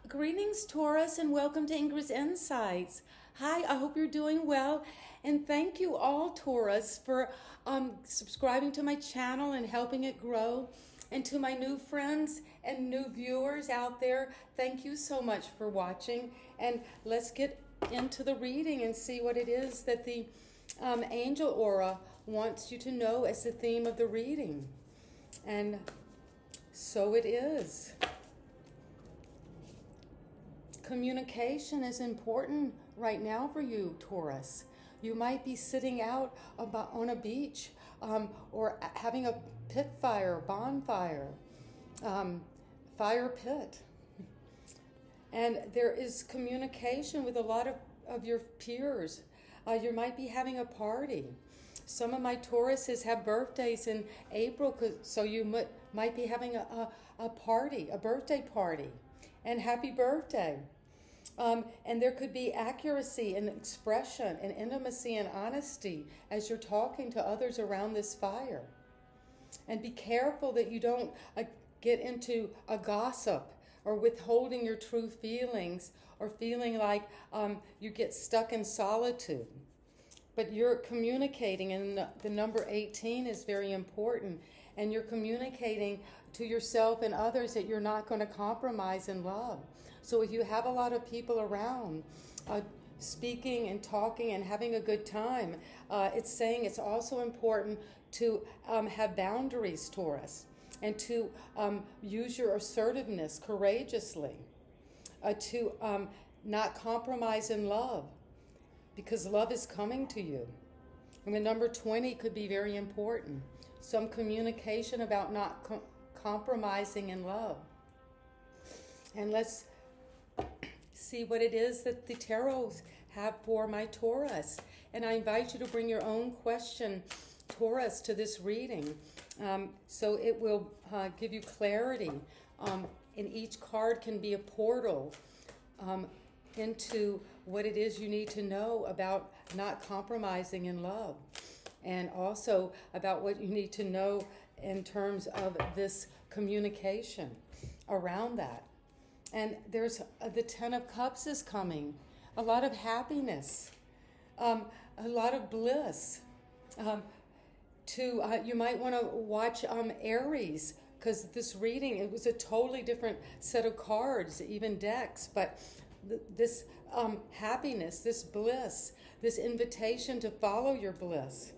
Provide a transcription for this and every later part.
Greetings, Taurus, and welcome to Ingrid's Insights. Hi, I hope you're doing well, and thank you all, Taurus, for subscribing to my channel and helping it grow. And to my new friends and new viewers out there, thank you so much for watching. And let's get into the reading and see what it is that the angel aura wants you to know as the theme of the reading. And so it is. Communication is important right now for you, Taurus. You might be sitting out on a beach or having a pit fire, bonfire, fire pit. And there is communication with a lot of your peers. You might be having a party. Some of my Tauruses have birthdays in April, so you might be having a party, a birthday party. And happy birthday. And there could be accuracy and expression and intimacy and honesty as you're talking to others around this fire. And be careful that you don't get into a gossip or withholding your true feelings or feeling like you get stuck in solitude. But you're communicating, and the number 18 is very important, and you're communicating to yourself and others that you're not going to compromise in love. So if you have a lot of people around speaking and talking and having a good time, it's saying it's also important to have boundaries, Taurus, and to use your assertiveness courageously, to not compromise in love, because love is coming to you. And the number 20 could be very important. Some communication about not compromising in love. And let's see what it is that the tarots have for my Taurus. And I invite you to bring your own question, Taurus, to this reading. So it will give you clarity. And each card can be a portal into what it is you need to know about not compromising in love. And also about what you need to know in terms of this communication around that. And there's the 10 of Cups is coming. A lot of happiness. A lot of bliss. You might want to watch Aries, because this reading, it was a totally different set of cards, even decks, but this happiness, this bliss, this invitation to follow your bliss.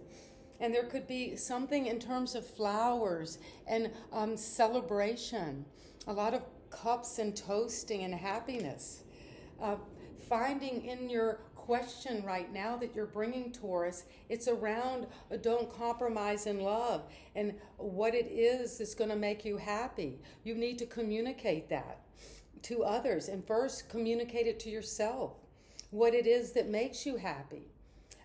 And there could be something in terms of flowers and celebration, a lot of cups and toasting and happiness. Finding in your question right now that you're bringing, Taurus, it's around don't compromise in love and what it is that's going to make you happy. You need to communicate that to others, and first communicate it to yourself, what it is that makes you happy.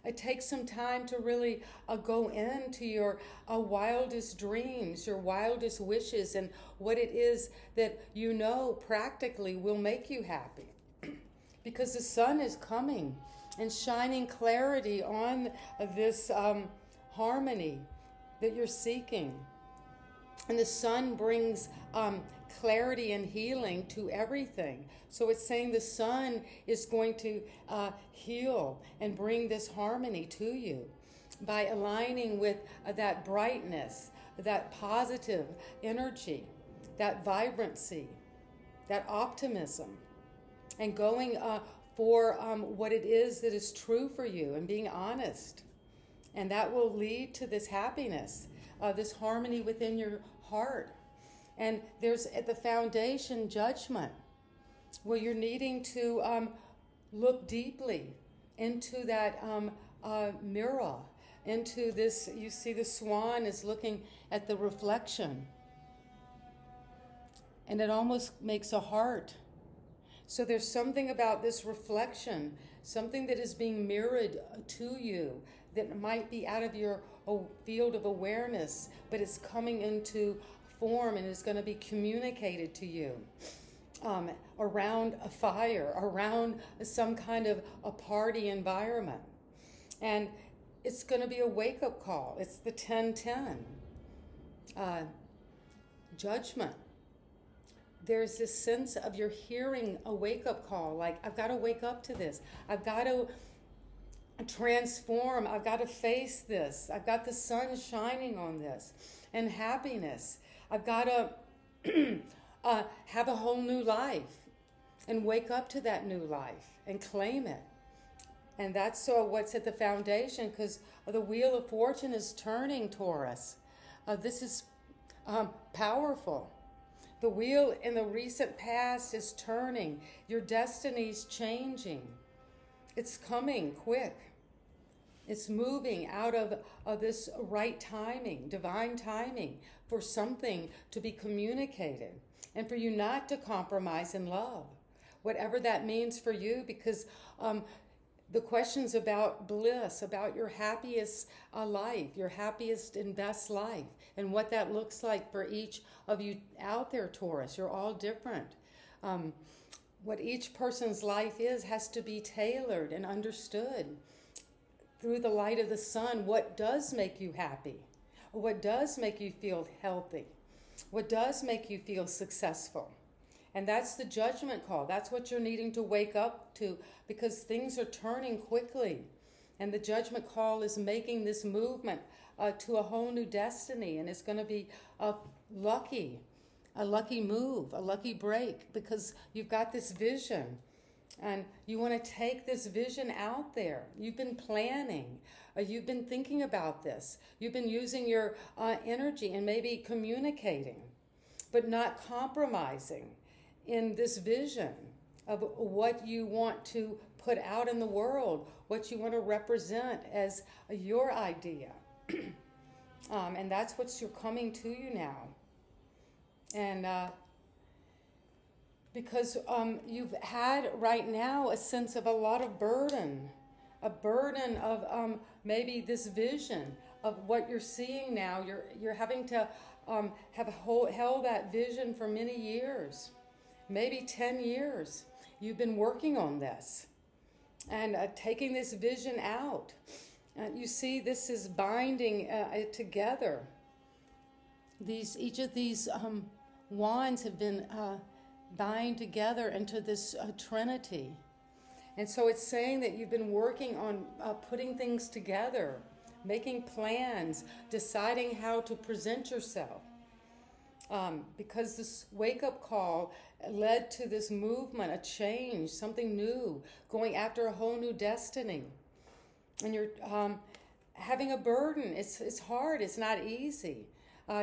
It takes some time to really go into your wildest dreams, your wildest wishes, and what it is that you know practically will make you happy. Because the sun is coming and shining clarity on this harmony that you're seeking. And the sun brings clarity and healing to everything. So it's saying the sun is going to heal and bring this harmony to you by aligning with that brightness, that positive energy, that vibrancy, that optimism, and going for what it is that is true for you and being honest. And that will lead to this happiness, this harmony within your heart. And there's at the foundation judgment, where you're needing to look deeply into that mirror, into this. You see the swan is looking at the reflection, and it almost makes a heart. So there's something about this reflection, something that is being mirrored to you that might be out of your field of awareness, but it's coming into form and is going to be communicated to you around a fire, around some kind of a party environment. And it's going to be a wake-up call. It's the 10-10. Judgment. there's this sense of you're hearing a wake-up call, like, I've got to wake up to this. I've got to transform. I've got to face this. I've got the sun shining on this. And happiness. I've got to have a whole new life and wake up to that new life and claim it. And that's what's at the foundation, because the wheel of fortune is turning, Taurus. This is powerful. The wheel in the recent past is turning. Your destiny's changing. It's coming quick. It's moving out of this right timing, divine timing, for something to be communicated and for you not to compromise in love, whatever that means for you, because the questions about bliss, about your happiest life, your happiest and best life, and what that looks like for each of you out there, Taurus. You're all different. What each person's life is has to be tailored and understood through the light of the sun. What does make you happy? What does make you feel healthy? What does make you feel successful? And that's the judgment call. That's what you're needing to wake up to, because things are turning quickly. And the judgment call is making this movement to a whole new destiny. And it's going to be a lucky move, a lucky break, because you've got this vision. And you want to take this vision out there. You've been planning. You've been thinking about this. You've been using your energy and maybe communicating, but not compromising in this vision of what you want to put out in the world, what you want to represent as your idea. And that's what's coming to you now. And because you've had right now a sense of a lot of burden, a burden of maybe this vision of what you're seeing now. You're having to have held that vision for many years, maybe 10 years. You've been working on this and taking this vision out. You see, this is binding it together. Each of these wands have been bind together into this trinity. And so it's saying that you've been working on putting things together, making plans, deciding how to present yourself. Because this wake-up call led to this movement, a change, something new, going after a whole new destiny. And you're having a burden. It's hard. It's not easy.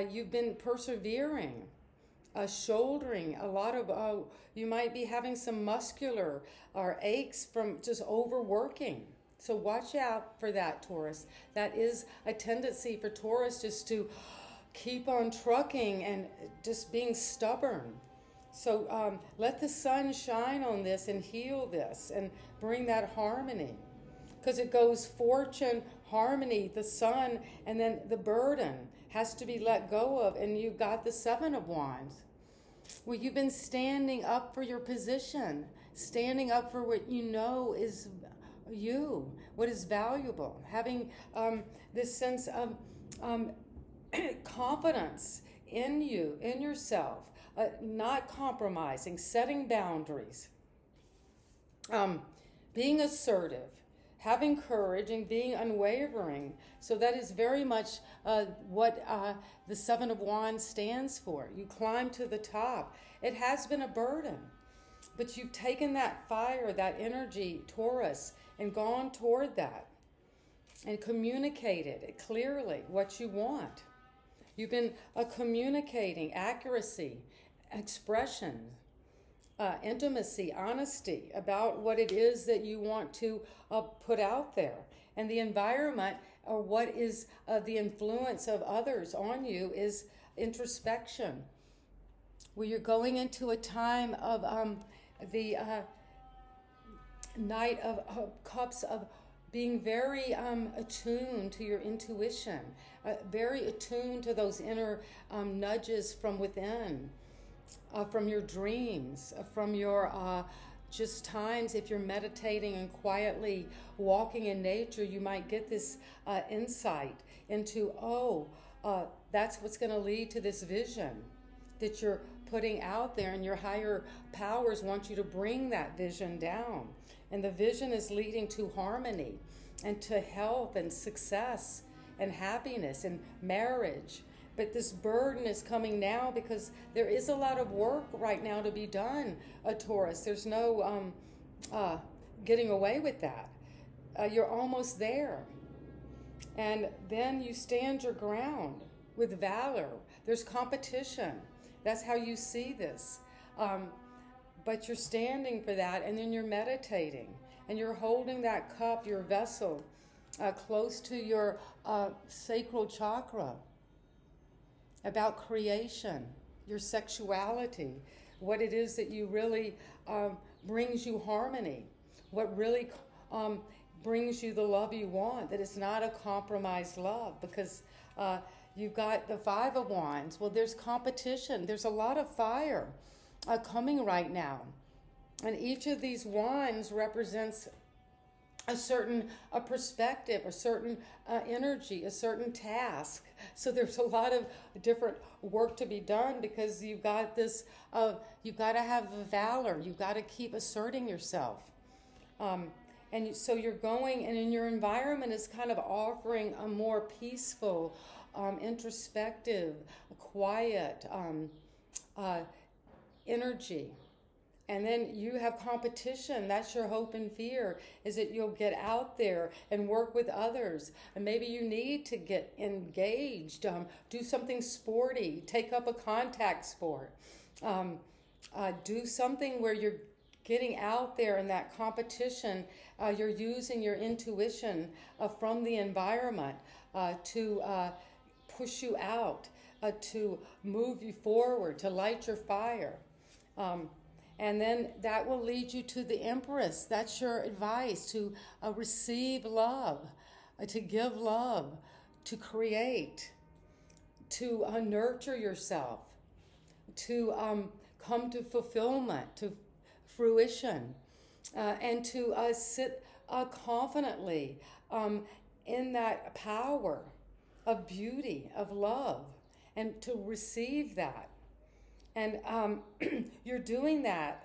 You've been persevering. Shouldering a lot of, you might be having some muscular or aches from just overworking. So watch out for that, Taurus. That is a tendency for Taurus, just to keep on trucking and just being stubborn. So let the sun shine on this and heal this and bring that harmony. Because it goes fortune, harmony, the sun, and then the burden has to be let go of, and you've got the Seven of Wands. Well, you've been standing up for your position, standing up for what you know is you, what is valuable, having this sense of confidence in you, in yourself, not compromising, setting boundaries, being assertive, having courage, and being unwavering. So that is very much what the Seven of Wands stands for. You climb to the top. It has been a burden, but you've taken that fire, that energy, Taurus, and gone toward that and communicated it clearly what you want. You've been communicating accuracy, expression, intimacy, honesty about what it is that you want to put out there. And the environment, or what is the influence of others on you, is introspection. Where you're going into a time of the Knight of Cups, of being very attuned to your intuition, very attuned to those inner nudges from within, from your dreams, from your just times. If you're meditating and quietly walking in nature, you might get this insight into, that's what's going to lead to this vision that you're putting out there, and your higher powers want you to bring that vision down. And the vision is leading to harmony and to health and success and happiness and marriage. But this burden is coming now because there is a lot of work right now to be done, Taurus. There's no getting away with that. You're almost there. And then you stand your ground with valor. There's competition. That's how you see this. But you're standing for that, and then you're meditating. And you're holding that cup, your vessel, close to your sacral chakra, about creation, your sexuality, what it is that you really brings you harmony, what really brings you the love you want, that it's not a compromised love, because you've got the Five of Wands. Well, there's competition. There's a lot of fire coming right now. And each of these wands represents a certain perspective, a certain energy, a certain task. So there's a lot of different work to be done, because you've got this, you've got to have valor. You've got to keep asserting yourself. So you're going, and in your environment is kind of offering a more peaceful, introspective, quiet energy. And then you have competition. That's your hope and fear, is that you'll get out there and work with others. And maybe you need to get engaged, do something sporty, take up a contact sport, do something where you're getting out there in that competition. You're using your intuition from the environment to push you out, to move you forward, to light your fire. And then that will lead you to the Empress. That's your advice, to receive love, to give love, to create, to nurture yourself, to come to fulfillment, to fruition, and to sit confidently in that power of beauty, of love, and to receive that. And you're doing that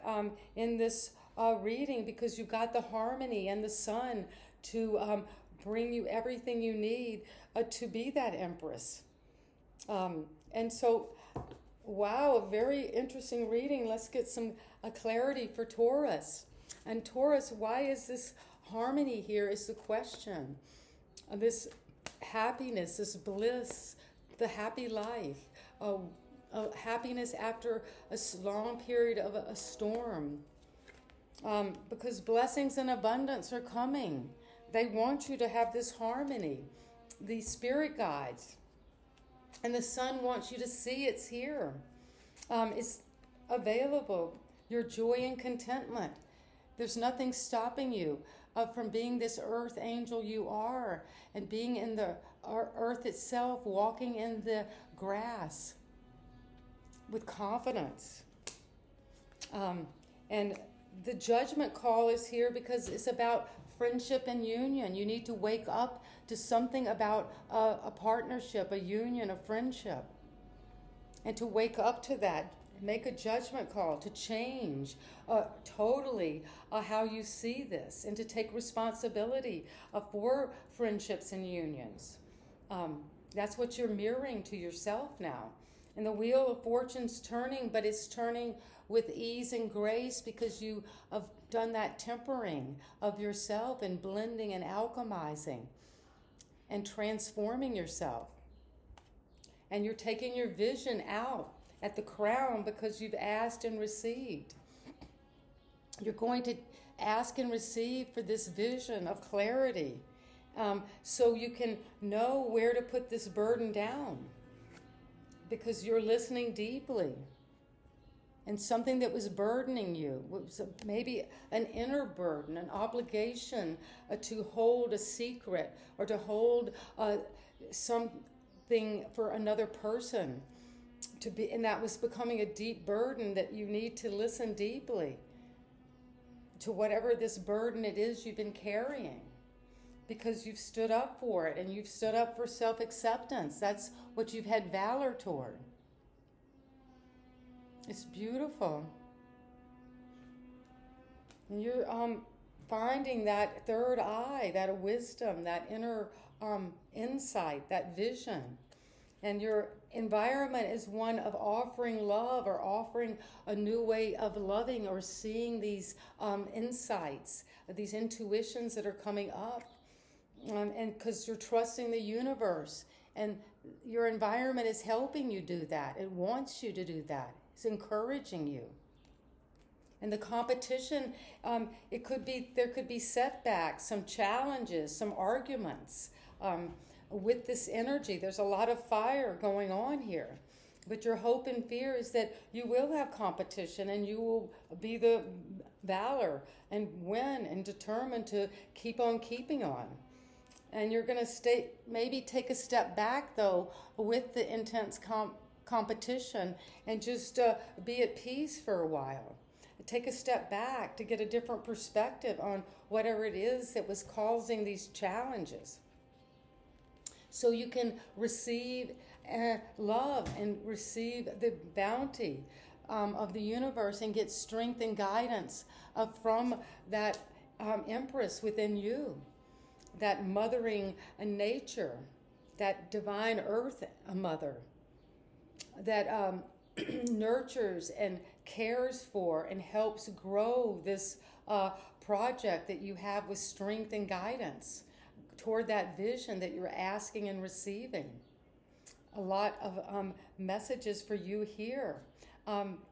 in this reading, because you've got the harmony and the sun to bring you everything you need to be that Empress. And so, wow, a very interesting reading. Let's get some clarity for Taurus. And Taurus, why is this harmony here is the question. This happiness, this bliss, the happy life, happiness after a long period of a storm. Because blessings and abundance are coming. They want you to have this harmony. The spirit guides and the sun wants you to see it's here. It's available. Your joy and contentment. There's nothing stopping you from being this earth angel you are, and being in the earth itself, walking in the grass with confidence. And the judgment call is here because it's about friendship and union. You need to wake up to something about a partnership, a union, a friendship. And to wake up to that, make a judgment call to change totally how you see this, and to take responsibility for friendships and unions. That's what you're mirroring to yourself now. And the wheel of fortune's turning, but it's turning with ease and grace, because you have done that tempering of yourself and blending and alchemizing and transforming yourself. And you're taking your vision out at the crown because you've asked and received. You're going to ask and receive for this vision of clarity, so you can know where to put this burden down, because you're listening deeply. And something that was burdening you was maybe an inner burden, an obligation to hold a secret, or to hold something for another person, and that was becoming a deep burden, that you need to listen deeply to whatever this burden it is you've been carrying, because you've stood up for it, and you've stood up for self-acceptance. That's what you've had valor toward. It's beautiful. And you're finding that third eye, that wisdom, that inner insight, that vision. And your environment is one of offering love or offering a new way of loving or seeing these insights, these intuitions that are coming up. And because you're trusting the universe, and your environment is helping you do that. It wants you to do that. It's encouraging you. And the competition, there could be setbacks, some challenges, some arguments with this energy. There's a lot of fire going on here. But your hope and fear is that you will have competition and you will be the valor and win and determined to keep on keeping on. And you're going to maybe take a step back, though, with the intense competition and just be at peace for a while. Take a step back to get a different perspective on whatever it is that was causing these challenges. So you can receive love and receive the bounty of the universe and get strength and guidance from that Empress within you, that mothering nature, that divine earth mother that nurtures and cares for and helps grow this project that you have with strength and guidance toward that vision that you're asking and receiving. A lot of messages for you here,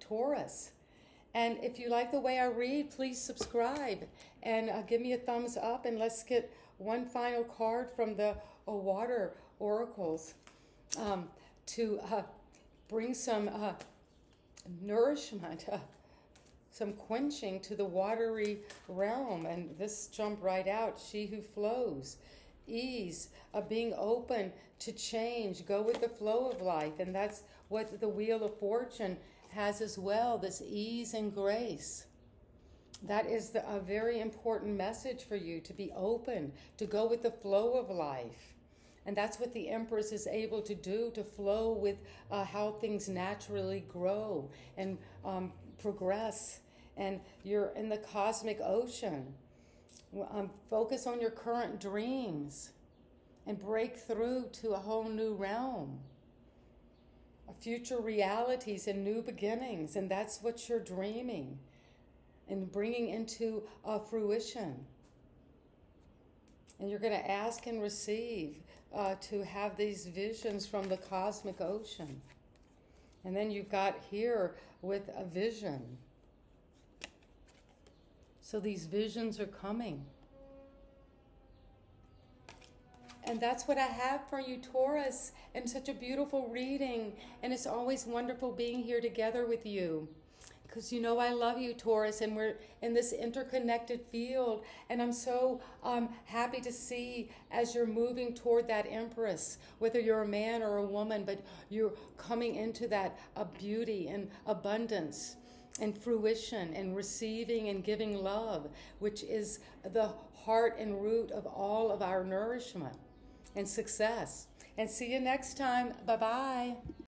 Taurus. And if you like the way I read, please subscribe and give me a thumbs up, and let's get one final card from the water oracles to bring some nourishment, some quenching to the watery realm. And this jumped right out. She who flows. Ease of being open to change. Go with the flow of life. And that's what the Wheel of Fortune has as well, this ease and grace. That is a very important message for you, to be open, to go with the flow of life. And that's what the Empress is able to do, to flow with how things naturally grow and progress. And you're in the cosmic ocean. Focus on your current dreams and break through to a whole new realm. Future realities and new beginnings. And that's what you're dreaming and bringing into fruition. And you're going to ask and receive to have these visions from the cosmic ocean. And then you've got here with a vision. So these visions are coming. And that's what I have for you, Taurus, and such a beautiful reading. And it's always wonderful being here together with you. Because you know I love you, Taurus, and we're in this interconnected field. And I'm so happy to see as you're moving toward that Empress, whether you're a man or a woman, but you're coming into that beauty and abundance and fruition and receiving and giving love, which is the heart and root of all of our nourishment and success. And see you next time. Bye-bye.